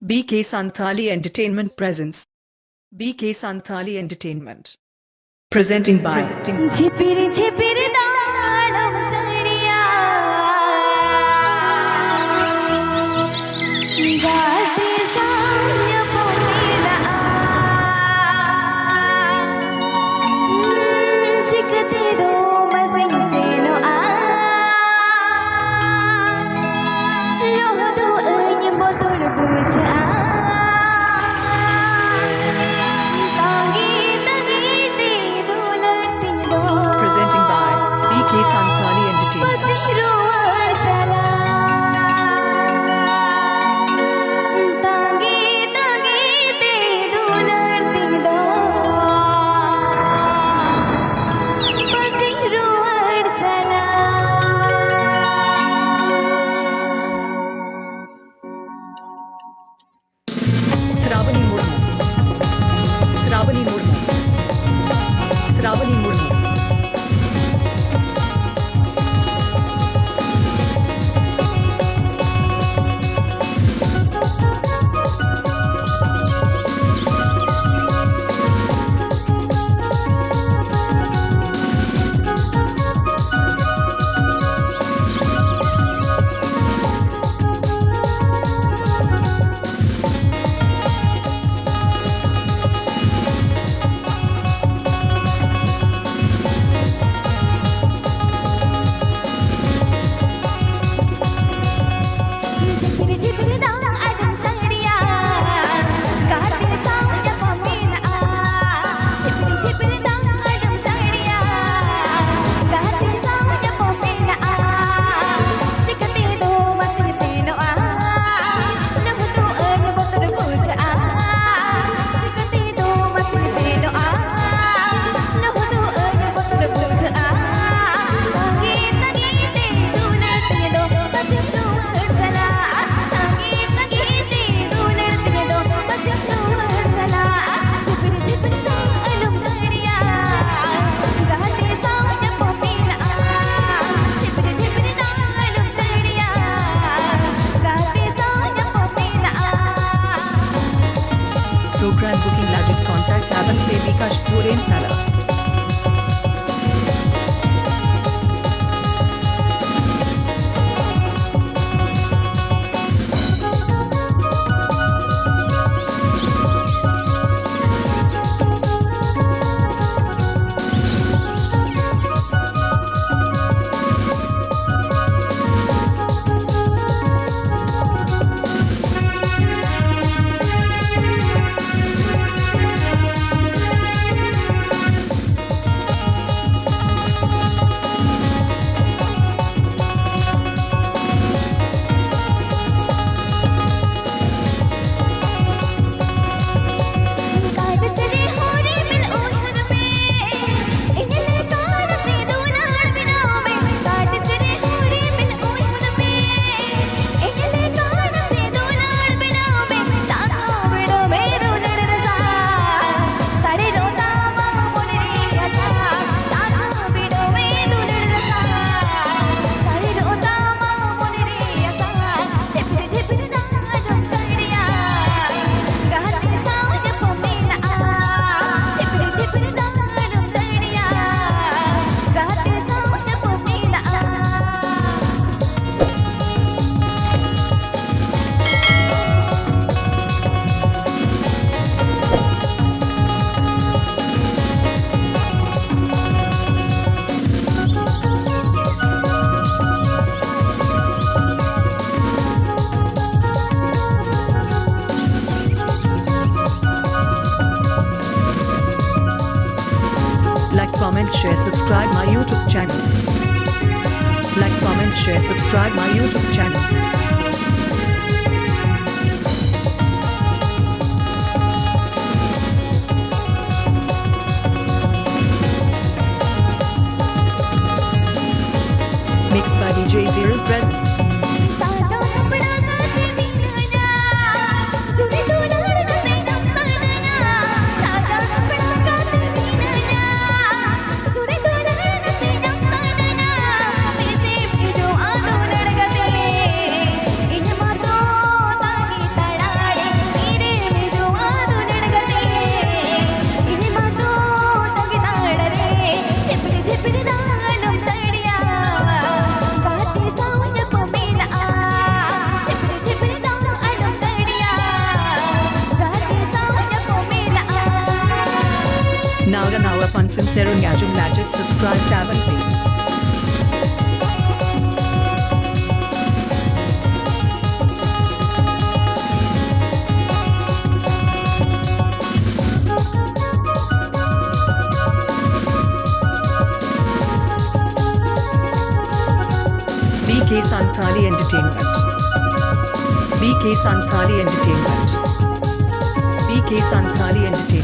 BK Santhali Entertainment presents BK Santhali Entertainment. Presenting by झिपिरी झिपिरी दाळम चढिया गाते साम्य पोटीला चिकते दो मसिंगसेनो लोह दो अय बोतोड बुझा presenting by BK Santhali Entertainment. Shravani Murmu. Shravani Murmu. Shravani Murmu. Program booking legend contact Aban Bikash Suren Sala. Like, comment, share, subscribe my YouTube channel. Like, comment, share, subscribe my YouTube channel. Mixed by DJ Zero present. Sincero Ngajum Lajit subscribe tab and pay. BK Santhali Entertainment. BK Santhali Entertainment. BK Santhali Entertainment.